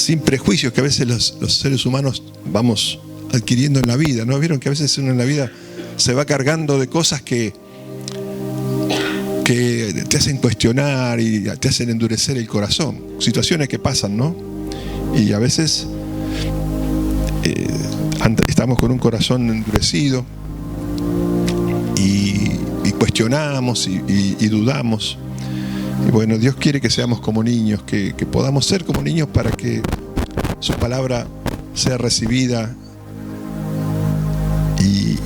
sin prejuicios que a veces los seres humanos vamos adquiriendo en la vida, ¿no? ¿Vieron que a veces uno en la vida se va cargando de cosas que te hacen cuestionar y te hacen endurecer el corazón? Situaciones que pasan, ¿no? Y a veces estamos con un corazón endurecido y cuestionamos y dudamos. Y bueno, Dios quiere que seamos como niños, que podamos ser como niños para que su palabra sea recibida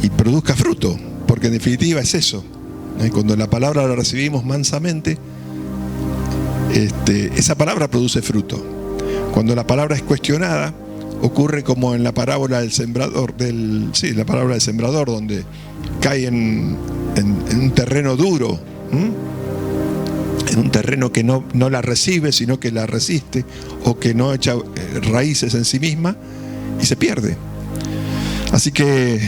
y produzca fruto, porque en definitiva es eso. Cuando la palabra la recibimos mansamente, esa palabra produce fruto. Cuando la palabra es cuestionada, ocurre como en la parábola del sembrador, la parábola del sembrador, donde cae en un terreno duro, en un terreno que no la recibe, sino que la resiste, o que no echa raíces en sí misma y se pierde. Así que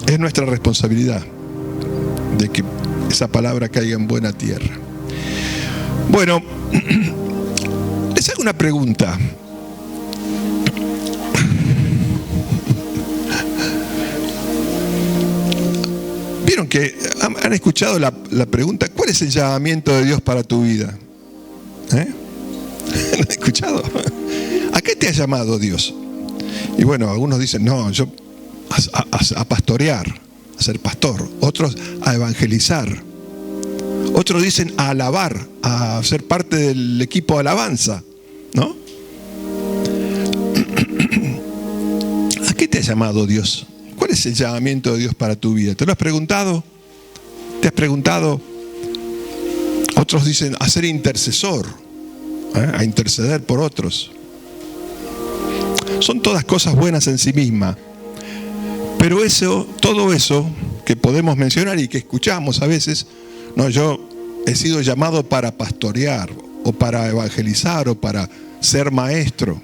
es nuestra responsabilidad de que esa palabra caiga en buena tierra. Bueno, les hago una pregunta. ¿Vieron que han escuchado la pregunta? ¿Cuál es el llamamiento de Dios para tu vida? ¿Lo han escuchado? ¿A qué te ha llamado Dios? Y bueno, algunos dicen, no, yo a pastorear, a ser pastor. Otros a evangelizar. Otros dicen a alabar, a ser parte del equipo de alabanza, ¿no? ¿A qué te ha llamado Dios? ¿Cuál es el llamamiento de Dios para tu vida? ¿Te lo has preguntado? ¿Te has preguntado? Otros dicen a ser intercesor, a interceder por otros. Son todas cosas buenas en sí mismas. Pero todo eso que podemos mencionar y que escuchamos a veces, no, yo he sido llamado para pastorear, o para evangelizar, o para ser maestro.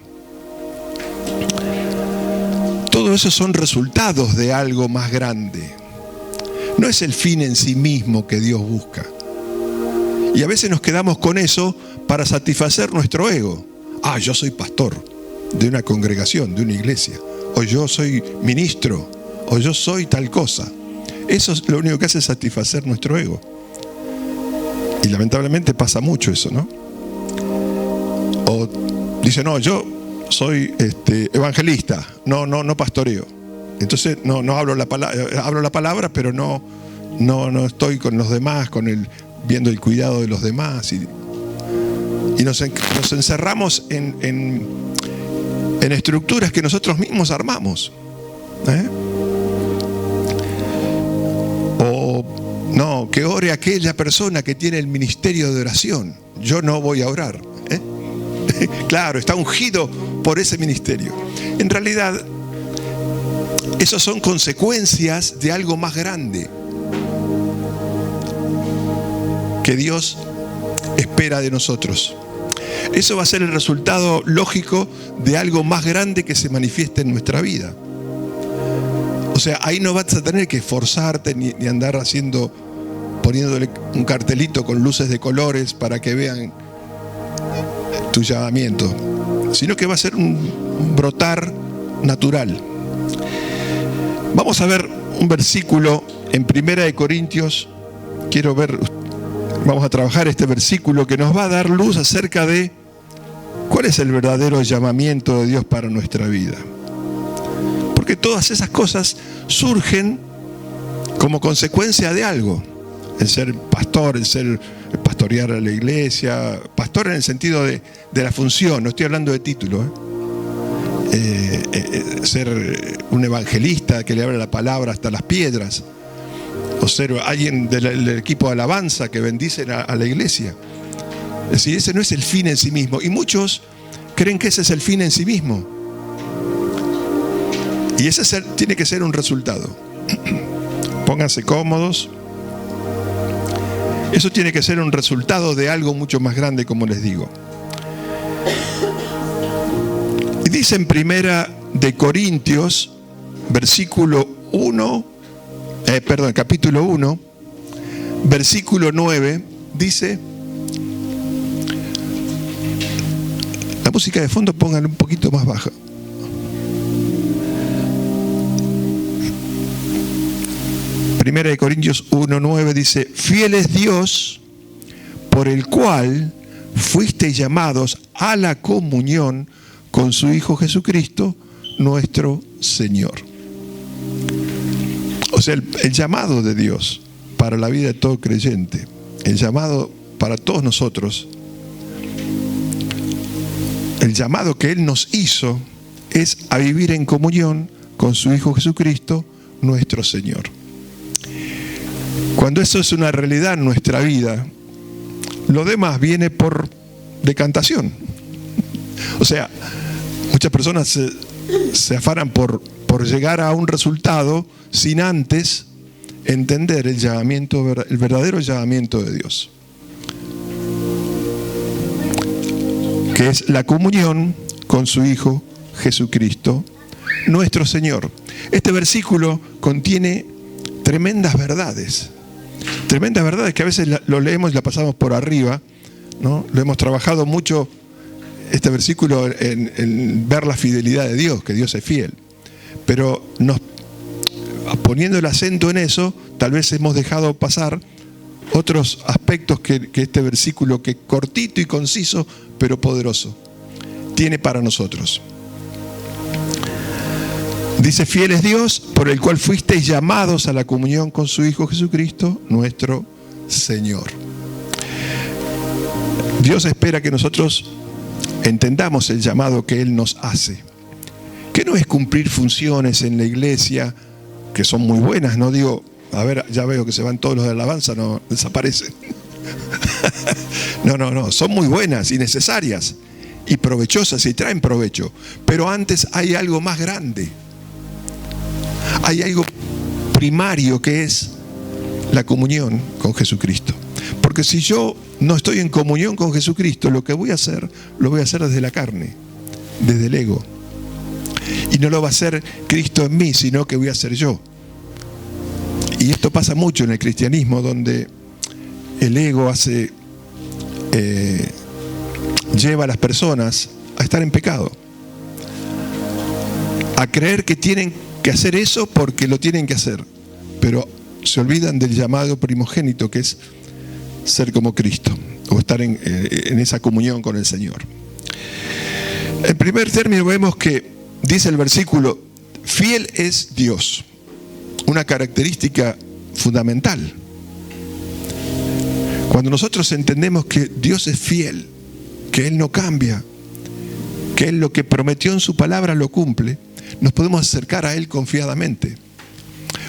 Todo eso son resultados de algo más grande. No es el fin en sí mismo que Dios busca. Y a veces nos quedamos con eso para satisfacer nuestro ego. Yo soy pastor de una congregación, de una iglesia. O yo soy ministro. O yo soy tal cosa. Eso es lo único que hace, satisfacer nuestro ego. Y lamentablemente pasa mucho eso, ¿no? O dice, no, yo soy evangelista, no pastoreo. Entonces no hablo la palabra, pero no estoy con los demás, viendo el cuidado de los demás. Y nos encerramos en estructuras que nosotros mismos armamos. No, que ore aquella persona que tiene el ministerio de oración. Yo no voy a orar. Claro, está ungido por ese ministerio. En realidad, esas son consecuencias de algo más grande que Dios espera de nosotros. Eso va a ser el resultado lógico de algo más grande que se manifieste en nuestra vida. O sea, ahí no vas a tener que esforzarte ni andar poniéndole un cartelito con luces de colores para que vean tu llamamiento, sino que va a ser un brotar natural. Vamos a ver un versículo en 1 Corintios. Vamos a trabajar este versículo que nos va a dar luz acerca de cuál es el verdadero llamamiento de Dios para nuestra vida. Porque todas esas cosas surgen como consecuencia de algo. El ser pastor, el pastorear a la iglesia, pastor en el sentido de la función, no estoy hablando de título. Ser un evangelista que le habla la palabra hasta las piedras, o ser alguien del equipo de alabanza que bendice a la iglesia. Es decir, ese no es el fin en sí mismo, y muchos creen que ese es el fin en sí mismo. Y ese tiene que ser un resultado. Pónganse cómodos. Eso tiene que ser un resultado de algo mucho más grande, como les digo. Y dice en 1 Corintios, capítulo 1, versículo 9, dice: música de fondo pónganla un poquito más baja. Primera de Corintios 1:9 dice: fiel es Dios, por el cual fuisteis llamados a la comunión con su Hijo Jesucristo, nuestro Señor. O sea, el llamado de Dios para la vida de todo creyente, el llamado para todos nosotros, el llamado que Él nos hizo es a vivir en comunión con su Hijo Jesucristo, nuestro Señor. Cuando eso es una realidad en nuestra vida, lo demás viene por decantación. O sea, muchas personas se afanan por llegar a un resultado sin antes entender el verdadero llamamiento de Dios, que es la comunión con su Hijo Jesucristo, nuestro Señor. Este versículo contiene tremendas verdades que a veces lo leemos y la pasamos por arriba, ¿no? Lo hemos trabajado mucho, este versículo, en ver la fidelidad de Dios, que Dios es fiel. Pero poniendo el acento en eso, tal vez hemos dejado pasar otros aspectos que este versículo, que cortito y conciso, pero poderoso, tiene para nosotros. Dice: fiel es Dios, por el cual fuisteis llamados a la comunión con su Hijo Jesucristo, nuestro Señor. Dios espera que nosotros entendamos el llamado que Él nos hace, que no es cumplir funciones en la iglesia, que son muy buenas, no digo, a ver, ya veo que se van todos los de alabanza, no, desaparecen. No, son muy buenas y necesarias y provechosas y traen provecho, pero antes hay algo más grande. Hay algo primario, que es la comunión con Jesucristo. Porque si yo no estoy en comunión con Jesucristo, lo que voy a hacer, lo voy a hacer desde la carne, desde el ego. Y no lo va a hacer Cristo en mí, sino que voy a hacer yo. Y esto pasa mucho en el cristianismo, donde el ego lleva a las personas a estar en pecado, a creer que tienen que hacer eso porque lo tienen que hacer, pero se olvidan del llamado primogénito, que es ser como Cristo, o estar en esa comunión con el Señor. En primer término vemos que dice el versículo: fiel es Dios, una característica fundamental. Cuando nosotros entendemos que Dios es fiel, que Él no cambia, que Él lo que prometió en su palabra lo cumple, nos podemos acercar a Él confiadamente.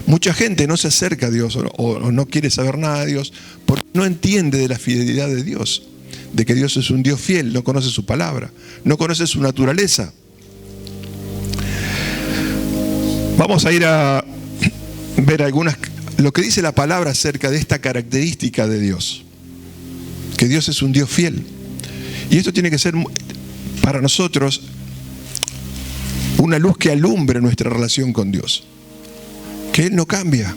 Mucha gente no se acerca a Dios o no quiere saber nada de Dios porque no entiende de la fidelidad de Dios, de que Dios es un Dios fiel, no conoce su palabra, no conoce su naturaleza. Vamos a ir a ver lo que dice la palabra acerca de esta característica de Dios, que Dios es un Dios fiel. Y esto tiene que ser para nosotros una luz que alumbre nuestra relación con Dios, que Él no cambia,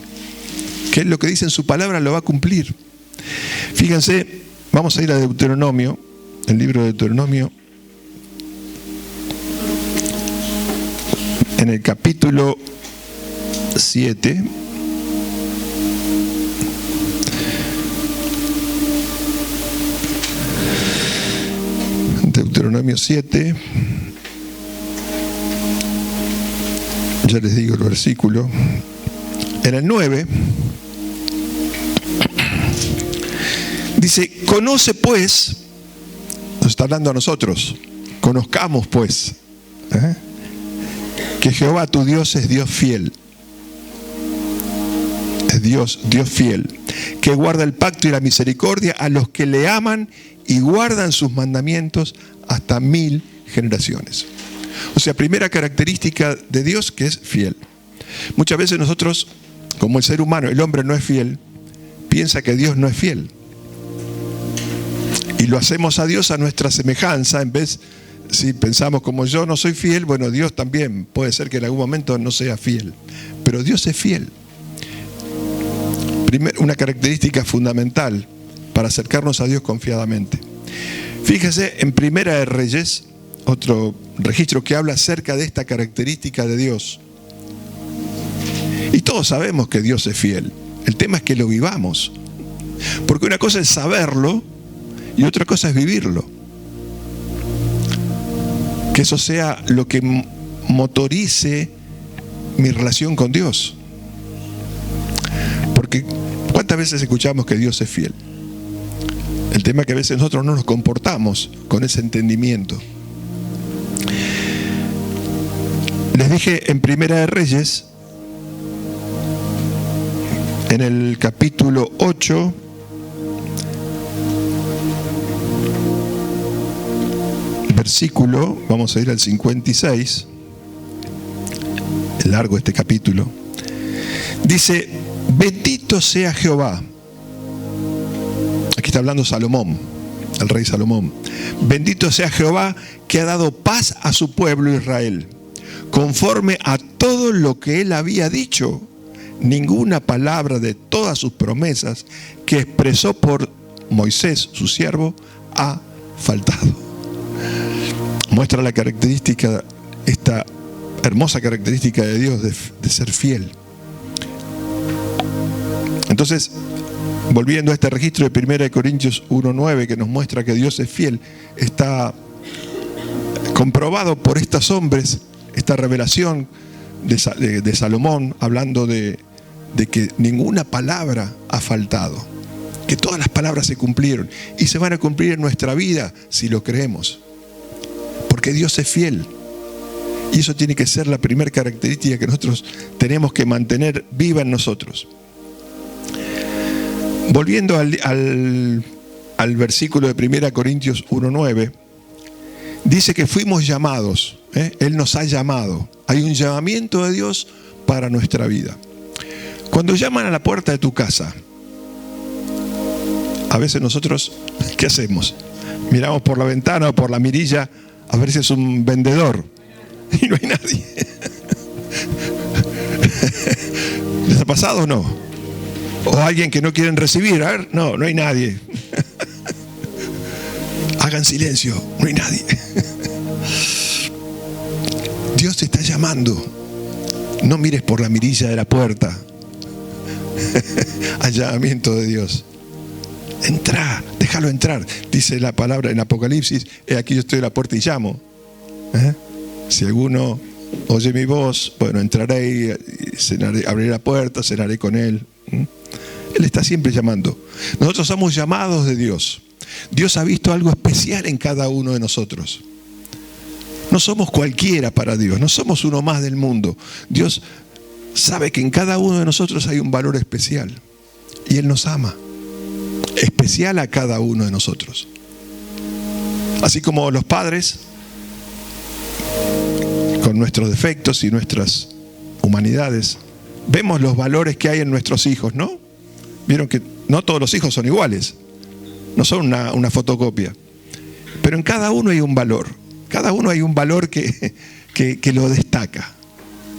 que Él lo que dice en su palabra lo va a cumplir. Fíjense, vamos a ir a Deuteronomio, el libro de Deuteronomio, en el capítulo 7. Deuteronomio 7. Ya les digo el versículo. En el 9 dice: conoce pues, nos está hablando a nosotros, conozcamos pues, que Jehová tu Dios es Dios fiel. Es Dios fiel, que guarda el pacto y la misericordia a los que le aman y guardan sus mandamientos hasta 1000 generaciones. O sea, primera característica de Dios, que es fiel. Muchas veces nosotros, como el ser humano, el hombre no es fiel, piensa que Dios no es fiel. Y lo hacemos a Dios a nuestra semejanza, en vez, si pensamos como yo no soy fiel, bueno, Dios también puede ser que en algún momento no sea fiel. Pero Dios es fiel. Una característica fundamental para acercarnos a Dios confiadamente. Fíjese en Primera de Reyes, otro registro que habla acerca de esta característica de Dios. Y todos sabemos que Dios es fiel. El tema es que lo vivamos. Porque una cosa es saberlo y otra cosa es vivirlo. Que eso sea lo que motorice mi relación con Dios. Porque ¿cuántas veces escuchamos que Dios es fiel? El tema es que a veces nosotros no nos comportamos con ese entendimiento. Les dije en Primera de Reyes, en el capítulo 8, versículo, vamos a ir al 56, es largo este capítulo, dice: bendito sea Jehová. Aquí está hablando Salomón, el rey Salomón. Bendito sea Jehová, que ha dado paz a su pueblo Israel, conforme a todo lo que él había dicho. Ninguna palabra de todas sus promesas que expresó por Moisés, su siervo, ha faltado. Muestra la característica, esta hermosa característica de Dios de ser fiel. Entonces, volviendo a este registro de 1 Corintios 1:9 que nos muestra que Dios es fiel, está comprobado por estos hombres, esta revelación de Salomón, hablando de que ninguna palabra ha faltado, que todas las palabras se cumplieron y se van a cumplir en nuestra vida si lo creemos, porque Dios es fiel. Y eso tiene que ser la primera característica que nosotros tenemos que mantener viva en nosotros. Volviendo al versículo de 1 Corintios 1:9, dice que fuimos llamados, Él nos ha llamado. Hay un llamamiento de Dios para nuestra vida. Cuando llaman a la puerta de tu casa, a veces nosotros, ¿qué hacemos? Miramos por la ventana o por la mirilla a ver si es un vendedor y no hay nadie. ¿Les ha pasado o no? O alguien que no quieren recibir, a ver, no hay nadie. Hagan silencio, no hay nadie. Dios te está llamando. No mires por la mirilla de la puerta. Al llamamiento de Dios. Entrá, déjalo entrar. Dice la palabra en Apocalipsis: aquí yo estoy a la puerta y llamo. Si alguno oye mi voz, bueno, entraré y cenaré, abriré la puerta, cenaré con él. Él está siempre llamando. Nosotros somos llamados de Dios. Dios ha visto algo especial en cada uno de nosotros. No somos cualquiera para Dios, no somos uno más del mundo. Dios sabe que en cada uno de nosotros hay un valor especial. Y Él nos ama. Especial a cada uno de nosotros. Así como los padres, con nuestros defectos y nuestras humanidades, vemos los valores que hay en nuestros hijos, ¿no? Vieron que no todos los hijos son iguales. No son una fotocopia. Pero en cada uno hay un valor. Cada uno hay un valor que lo destaca.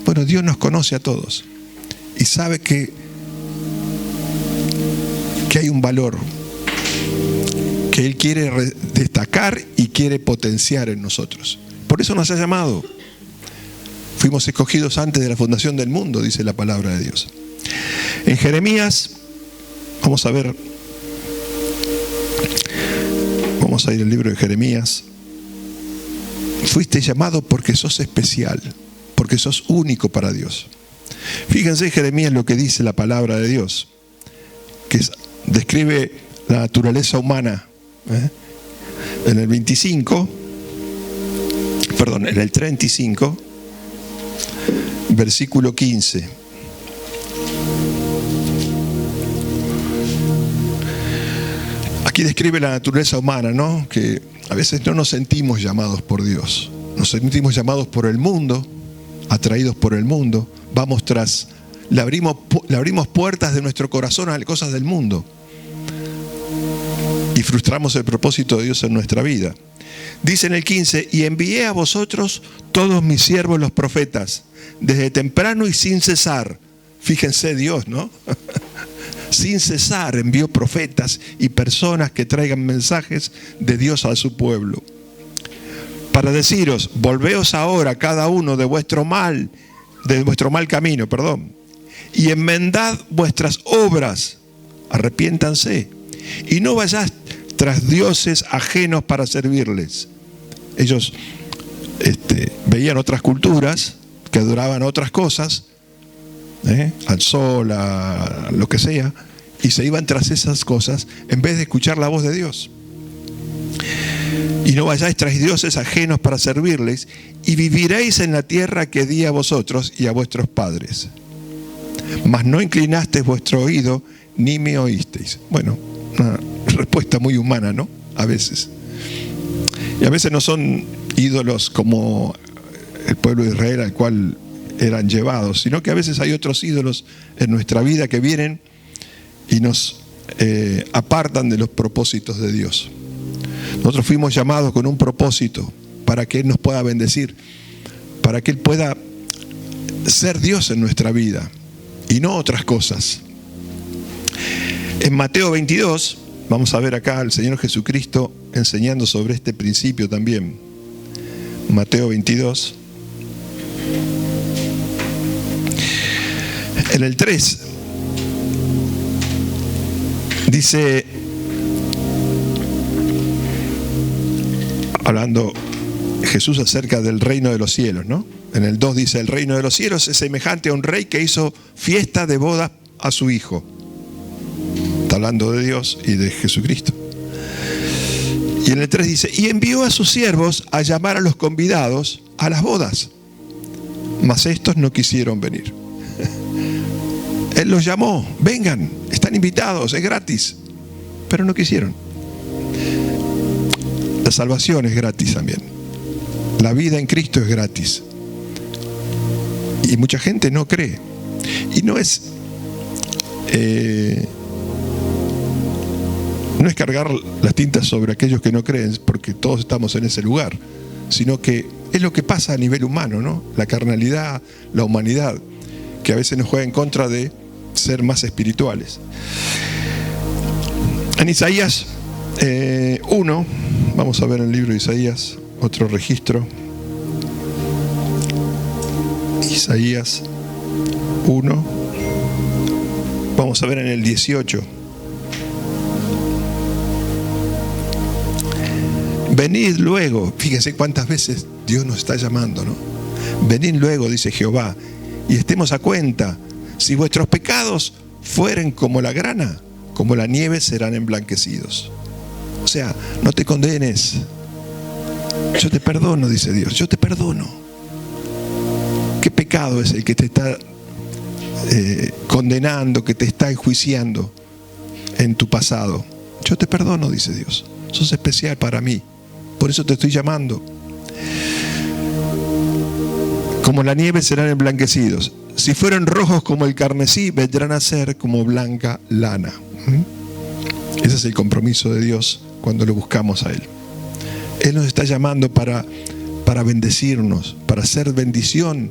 Bueno, Dios nos conoce a todos. Y sabe que hay un valor que Él quiere destacar y quiere potenciar en nosotros. Por eso nos ha llamado. Fuimos escogidos antes de la fundación del mundo, dice la palabra de Dios. En Jeremías, vamos a ver. Vamos a ir al libro de Jeremías. Fuiste llamado porque sos especial, porque sos único para Dios. Fíjense Jeremías lo que dice la palabra de Dios, que describe la naturaleza humana. En el 25, en el 35, versículo 15. Aquí describe la naturaleza humana, ¿no? Que a veces no nos sentimos llamados por Dios. Nos sentimos llamados por el mundo, atraídos por el mundo. Vamos le abrimos puertas de nuestro corazón a las cosas del mundo. Y frustramos el propósito de Dios en nuestra vida. Dice en el 15: y envié a vosotros todos mis siervos los profetas, desde temprano y sin cesar. Fíjense Dios, ¿no? Sin cesar envió profetas y personas que traigan mensajes de Dios a su pueblo. para deciros, volveos ahora cada uno de vuestro mal camino, y enmendad vuestras obras, arrepiéntanse, y no vayáis tras dioses ajenos para servirles. Ellos veían otras culturas que adoraban otras cosas, al sol, a lo que sea, y se iban tras esas cosas en vez de escuchar la voz de Dios. Y no vayáis tras dioses ajenos para servirles, y viviréis en la tierra que di a vosotros y a vuestros padres. Mas no inclinasteis vuestro oído, ni me oísteis. Bueno, una respuesta muy humana, ¿no? A veces. Y a veces no son ídolos como el pueblo de Israel al cual eran llevados, sino que a veces hay otros ídolos en nuestra vida que vienen y nos apartan de los propósitos de Dios. Nosotros fuimos llamados con un propósito para que Él nos pueda bendecir, para que Él pueda ser Dios en nuestra vida y no otras cosas. En Mateo 22, vamos a ver acá al Señor Jesucristo enseñando sobre este principio también. Mateo 22. En el 3 dice, hablando Jesús acerca del reino de los cielos, ¿no? En el 2 dice, el reino de los cielos es semejante a un rey que hizo fiesta de boda a su hijo. Está hablando de Dios y de Jesucristo. Y en el 3 dice, y envió a sus siervos a llamar a los convidados a las bodas, mas estos no quisieron venir. Él los llamó, vengan, están invitados, es gratis, pero no quisieron. La salvación es gratis también. La vida en Cristo es gratis. Y mucha gente no cree. Y no es cargar las tintas sobre aquellos que no creen, porque todos estamos en ese lugar, sino que es lo que pasa a nivel humano, ¿no? La carnalidad, la humanidad, que a veces nos juega en contra de ser más espirituales. En Isaías 1, vamos a ver el libro de Isaías, otro registro. Isaías 1, vamos a ver en el 18. Venid luego, fíjense cuántas veces Dios nos está llamando, ¿no? Venid luego, dice Jehová, y estemos a cuenta. Si vuestros pecados fueren como la grana, como la nieve serán emblanquecidos. O sea, no te condenes. Yo te perdono, dice Dios, yo te perdono. ¿Qué pecado es el que te está condenando, que te está enjuiciando en tu pasado? Yo te perdono, dice Dios. Sos especial para mí. Por eso te estoy llamando. Como la nieve serán emblanquecidos. Si fueron rojos como el carmesí, vendrán a ser como blanca lana. Ese es el compromiso de Dios cuando lo buscamos a Él. Él nos está llamando para bendecirnos, para hacer bendición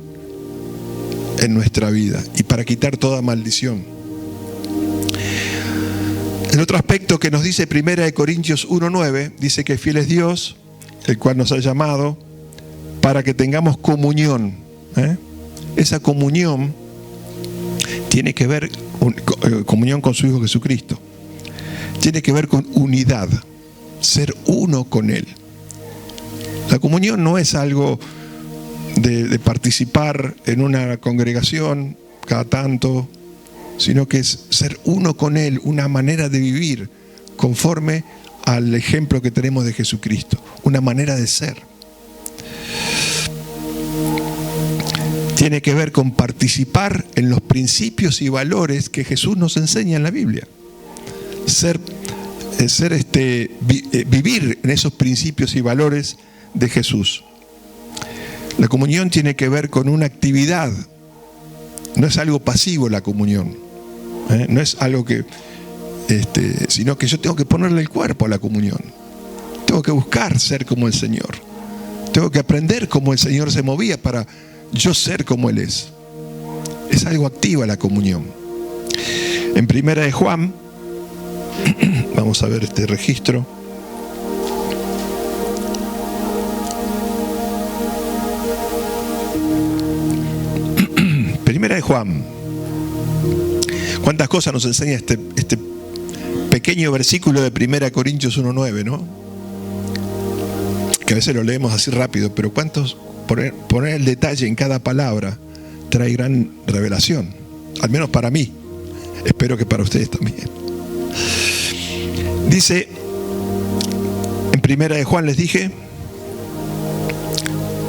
en nuestra vida y para quitar toda maldición. El otro aspecto que nos dice 1 Corintios 1:9, dice que fiel es Dios, el cual nos ha llamado para que tengamos comunión. Esa comunión tiene que ver con comunión con su Hijo Jesucristo. Tiene que ver con unidad, ser uno con Él. La comunión no es algo de participar en una congregación cada tanto, sino que es ser uno con Él, una manera de vivir conforme al ejemplo que tenemos de Jesucristo, una manera de ser. Tiene que ver con participar en los principios y valores que Jesús nos enseña en la Biblia. Vivir en esos principios y valores de Jesús. La comunión tiene que ver con una actividad. No es algo pasivo la comunión. No es algo que, sino que yo tengo que ponerle el cuerpo a la comunión. Tengo que buscar ser como el Señor. Tengo que aprender cómo el Señor se movía para yo ser como Él es. Es algo activa la comunión. En 1 de Juan, vamos a ver este registro. Primera de Juan. ¿Cuántas cosas nos enseña este pequeño versículo de 1 Corintios 1:9, ¿no? Que a veces lo leemos así rápido, pero cuántos poner el detalle en cada palabra trae gran revelación, al menos para mí. Espero que para ustedes también. Dice en Primera de Juan, les dije,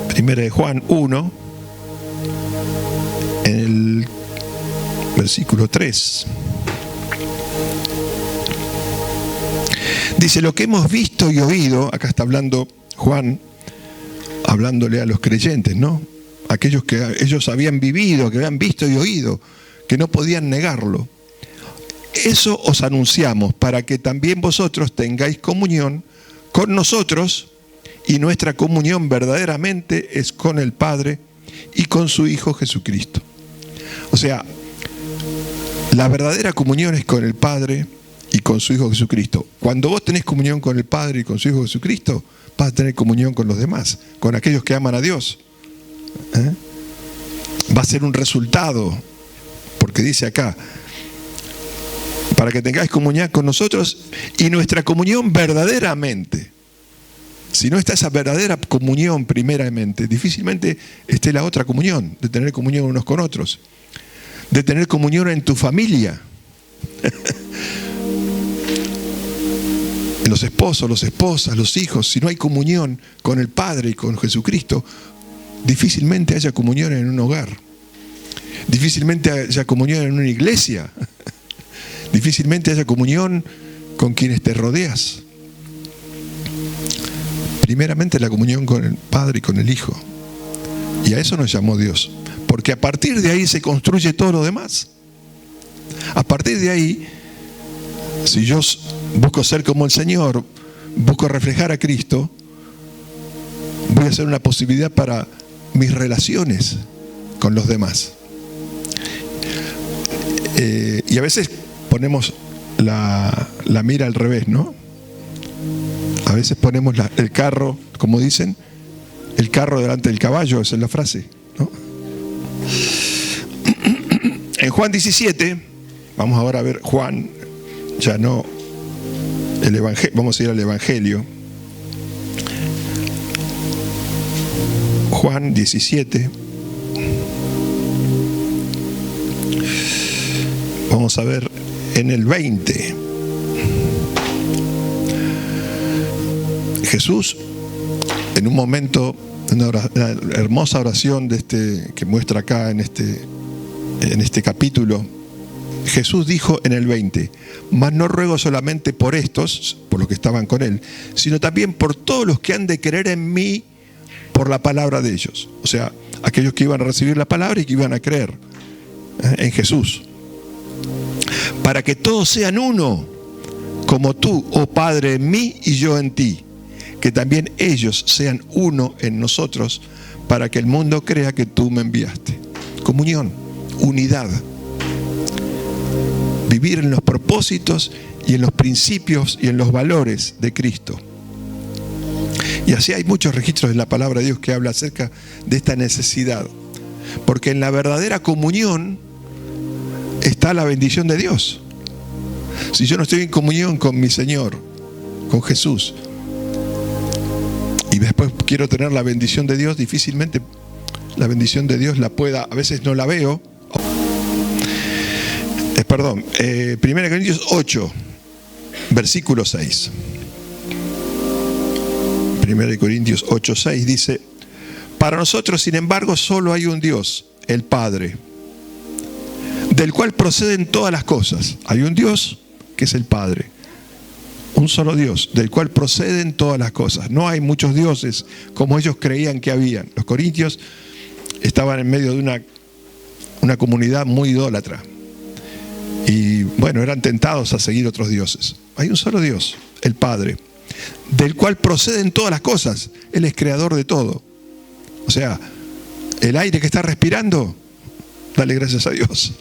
Primera de Juan 1, en el versículo 3. Dice, lo que hemos visto y oído, acá está hablando Juan, hablándole a los creyentes, ¿no? Aquellos que ellos habían vivido, que habían visto y oído, que no podían negarlo. Eso os anunciamos para que también vosotros tengáis comunión con nosotros, y nuestra comunión verdaderamente es con el Padre y con su Hijo Jesucristo. O sea, la verdadera comunión es con el Padre y con su Hijo Jesucristo. Cuando vos tenés comunión con el Padre y con su Hijo Jesucristo, vas a tener comunión con los demás, con aquellos que aman a Dios. Va a ser un resultado, porque dice acá, para que tengáis comunión con nosotros y nuestra comunión verdaderamente. Si no está esa verdadera comunión primeramente, difícilmente esté la otra comunión, de tener comunión unos con otros, de tener comunión en tu familia. En los esposos, las esposas, los hijos. Si no hay comunión con el Padre y con Jesucristo, difícilmente haya comunión en un hogar. Difícilmente haya comunión en una iglesia. Difícilmente haya comunión con quienes te rodeas. Primeramente la comunión con el Padre y con el Hijo. Y a eso nos llamó Dios. Porque a partir de ahí se construye todo lo demás. A partir de ahí, si yo busco ser como el Señor, busco reflejar a Cristo, voy a ser una posibilidad para mis relaciones con los demás. Y a veces ponemos la mira al revés, ¿no? A veces ponemos el carro, como dicen, el carro delante del caballo, esa es la frase, ¿no? En Juan 17, vamos ahora a ver Juan, ya no el Evangelio, vamos a ir al Evangelio. Juan 17. Vamos a ver en el 20. Jesús, en un momento, una hermosa oración que muestra acá en este capítulo, Jesús dijo en el 20, mas no ruego solamente por estos, por los que estaban con él, sino también por todos los que han de creer en mí por la palabra de ellos. O sea, aquellos que iban a recibir la palabra y que iban a creer en Jesús. Para que todos sean uno, como tú, oh Padre, en mí y yo en ti. Que también ellos sean uno en nosotros, para que el mundo crea que tú me enviaste. Comunión, unidad. Vivir en los propósitos y en los principios y en los valores de Cristo. Y así hay muchos registros en la palabra de Dios que habla acerca de esta necesidad. Porque en la verdadera comunión está la bendición de Dios. Si yo no estoy en comunión con mi Señor, con Jesús, y después quiero tener la bendición de Dios, difícilmente la bendición de Dios la pueda, a veces no la veo. 1 Corintios 8, versículo 6. 1 Corintios 8, 6 dice, para nosotros, sin embargo, solo hay un Dios, el Padre, del cual proceden todas las cosas. Hay un Dios que es el Padre. Un solo Dios, del cual proceden todas las cosas. No hay muchos dioses como ellos creían que habían. Los corintios estaban en medio de una comunidad muy idólatra. Y bueno, eran tentados a seguir otros dioses. Hay un solo Dios, el Padre, del cual proceden todas las cosas. Él es creador de todo. O sea, el aire que estás respirando, dale gracias a Dios.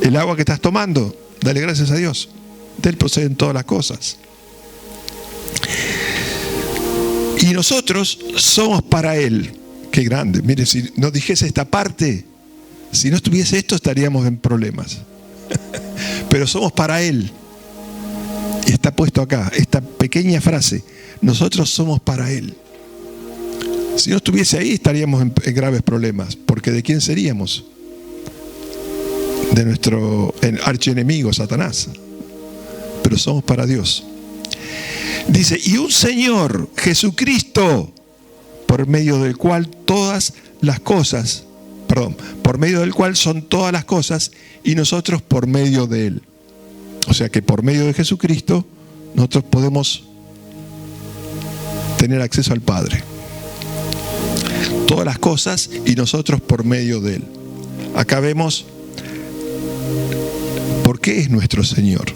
El agua que estás tomando, dale gracias a Dios. De Él proceden todas las cosas. Y nosotros somos para Él. Qué grande. Mire, si nos dijese esta parte, Si no estuviese esto, estaríamos en problemas. Pero somos para Él. Y está puesto acá, esta pequeña frase. Nosotros somos para Él. Si no estuviese ahí, estaríamos en graves problemas. Porque ¿de quién seríamos? De nuestro archienemigo, Satanás. Pero somos para Dios. Dice, y un Señor, Jesucristo, por medio del cual son todas las cosas, y nosotros por medio de Él. O sea que por medio de Jesucristo, nosotros podemos tener acceso al Padre. Todas las cosas y nosotros por medio de Él. Acá vemos por qué es nuestro Señor.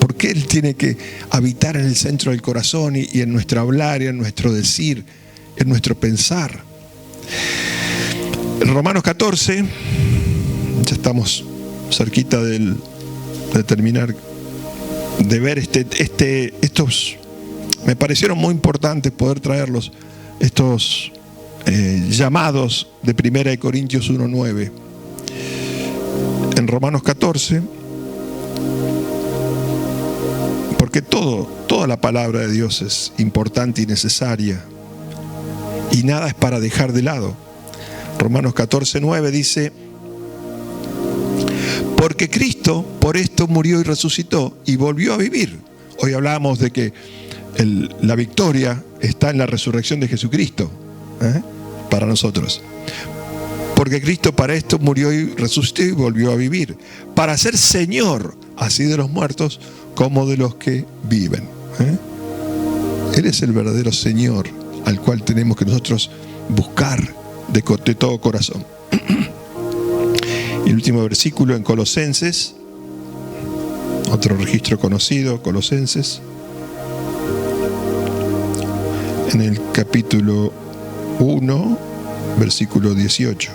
¿Por qué Él tiene que habitar en el centro del corazón y en nuestro hablar, y en nuestro decir, en nuestro pensar? En Romanos 14, ya estamos cerquita de terminar de ver estos, me parecieron muy importantes poder traerlos, estos llamados de 1 Corintios 1:9. En Romanos 14, porque toda la palabra de Dios es importante y necesaria, y nada es para dejar de lado. Romanos 14:9 dice, porque Cristo por esto murió y resucitó y volvió a vivir. Hoy hablábamos de que la victoria está en la resurrección de Jesucristo, para nosotros. Porque Cristo para esto murió y resucitó y volvió a vivir, para ser Señor, así de los muertos como de los que viven. Él es el verdadero Señor al cual tenemos que nosotros buscar de todo corazón. Y el último versículo en Colosenses, otro registro conocido, Colosenses, en el capítulo 1, versículo 18.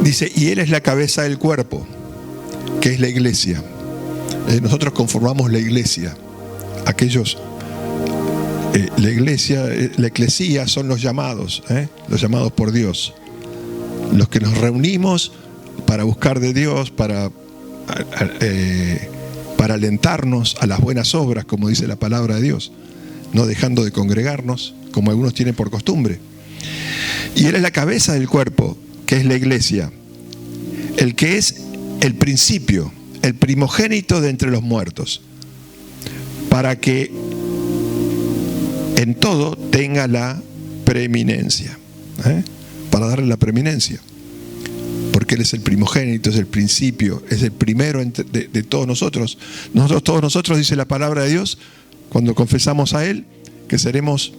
Dice, y Él es la cabeza del cuerpo, que es la iglesia. Nosotros conformamos la iglesia. La eclesía son los llamados por Dios. Los que nos reunimos para buscar de Dios, para alentarnos a las buenas obras, como dice la palabra de Dios, no dejando de congregarnos, como algunos tienen por costumbre. Y Él es la cabeza del cuerpo, que es la iglesia, el que es el principio, el primogénito de entre los muertos, para que en todo tenga la preeminencia, para darle la preeminencia, porque Él es el primogénito, es el principio, es el primero de todos nosotros. Todos nosotros, dice la palabra de Dios, cuando confesamos a Él, que seremos,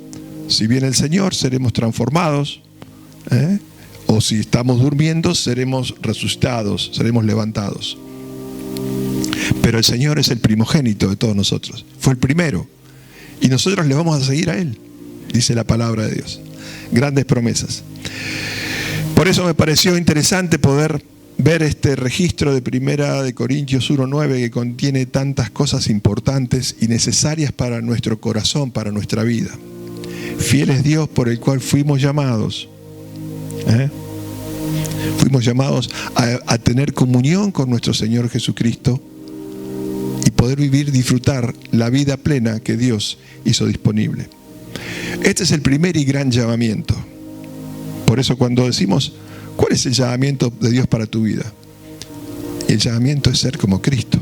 si viene el Señor, seremos transformados, o si estamos durmiendo, seremos resucitados, seremos levantados. Pero el Señor es el primogénito de todos nosotros, fue el primero, y nosotros le vamos a seguir a Él, dice la palabra de Dios. Grandes promesas. Por eso me pareció interesante poder ver este registro de 1 Corintios 1:9, que contiene tantas cosas importantes y necesarias para nuestro corazón, para nuestra vida. Fiel es Dios por el cual fuimos llamados. Fuimos llamados a tener comunión con nuestro Señor Jesucristo y poder disfrutar la vida plena que Dios hizo disponible. Este es el primer y gran llamamiento. Por eso cuando decimos, ¿cuál es el llamamiento de Dios para tu vida? El llamamiento es ser como Cristo.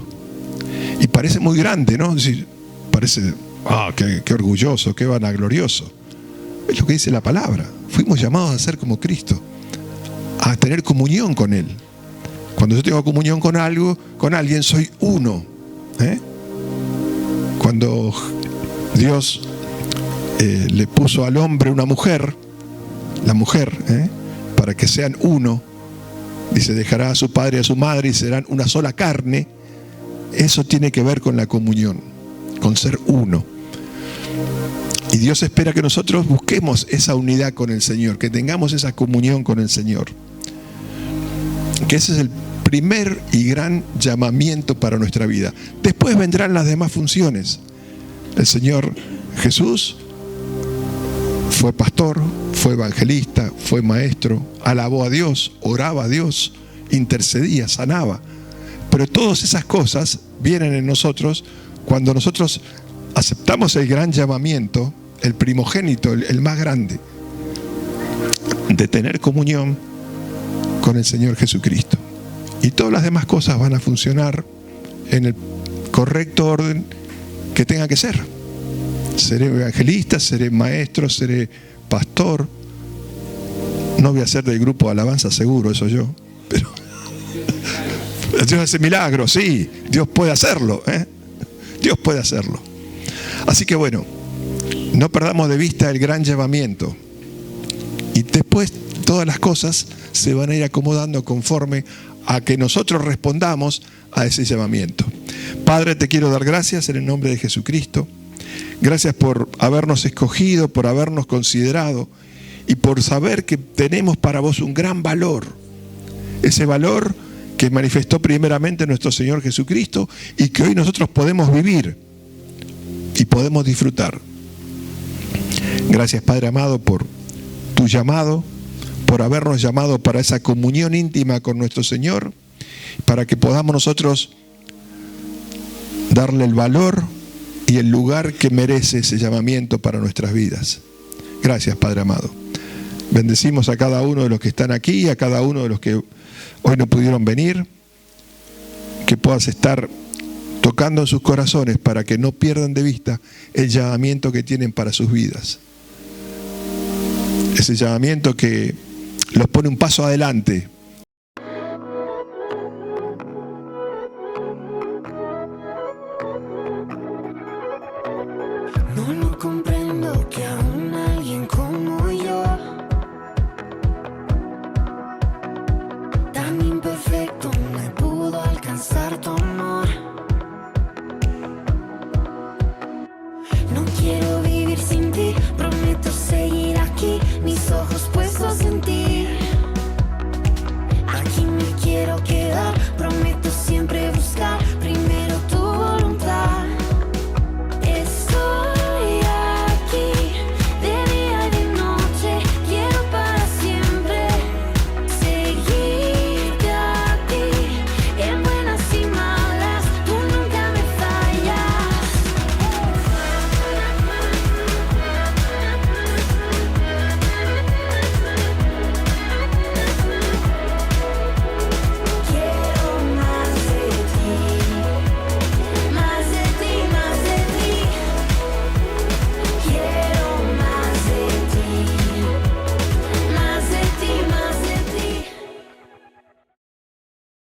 Y parece muy grande, ¿no? Parece, qué orgulloso, qué vanaglorioso. Es lo que dice la palabra. Fuimos llamados a ser como Cristo, a tener comunión con Él. Cuando yo tengo comunión con alguien, soy uno. Cuando Dios le puso al hombre una mujer, la mujer, para que sean uno, dice, dejará a su padre y a su madre y serán una sola carne. Eso tiene que ver con la comunión, con ser uno. Y Dios espera que nosotros busquemos esa unidad con el Señor, que tengamos esa comunión con el Señor. Que ese es el primer y gran llamamiento para nuestra vida. Después vendrán las demás funciones. El Señor Jesús fue pastor, fue evangelista, fue maestro, alabó a Dios, oraba a Dios, intercedía, sanaba. Pero todas esas cosas vienen en nosotros cuando nosotros aceptamos el gran llamamiento, el primogénito, el más grande, de tener comunión con el Señor Jesucristo. Y todas las demás cosas van a funcionar en el correcto orden que tenga que ser. Seré evangelista, seré maestro, seré pastor. No voy a ser del grupo de alabanza, seguro, eso yo. Pero Dios hace milagros, sí, Dios puede hacerlo, ¿eh? Dios puede hacerlo. Así que bueno, no perdamos de vista el gran llamamiento. Y después todas las cosas se van a ir acomodando conforme a que nosotros respondamos a ese llamamiento. Padre, te quiero dar gracias en el nombre de Jesucristo. Gracias por habernos escogido, por habernos considerado y por saber que tenemos para vos un gran valor. Ese valor que manifestó primeramente nuestro Señor Jesucristo y que hoy nosotros podemos vivir y podemos disfrutar. Gracias, Padre amado, por tu llamado, por habernos llamado para esa comunión íntima con nuestro Señor, para que podamos nosotros darle el valor y el lugar que merece ese llamamiento para nuestras vidas. Gracias, Padre amado. Bendecimos a cada uno de los que están aquí, a cada uno de los que hoy no pudieron venir, que puedas estar tocando en sus corazones para que no pierdan de vista el llamamiento que tienen para sus vidas. Ese llamamiento que los pone un paso adelante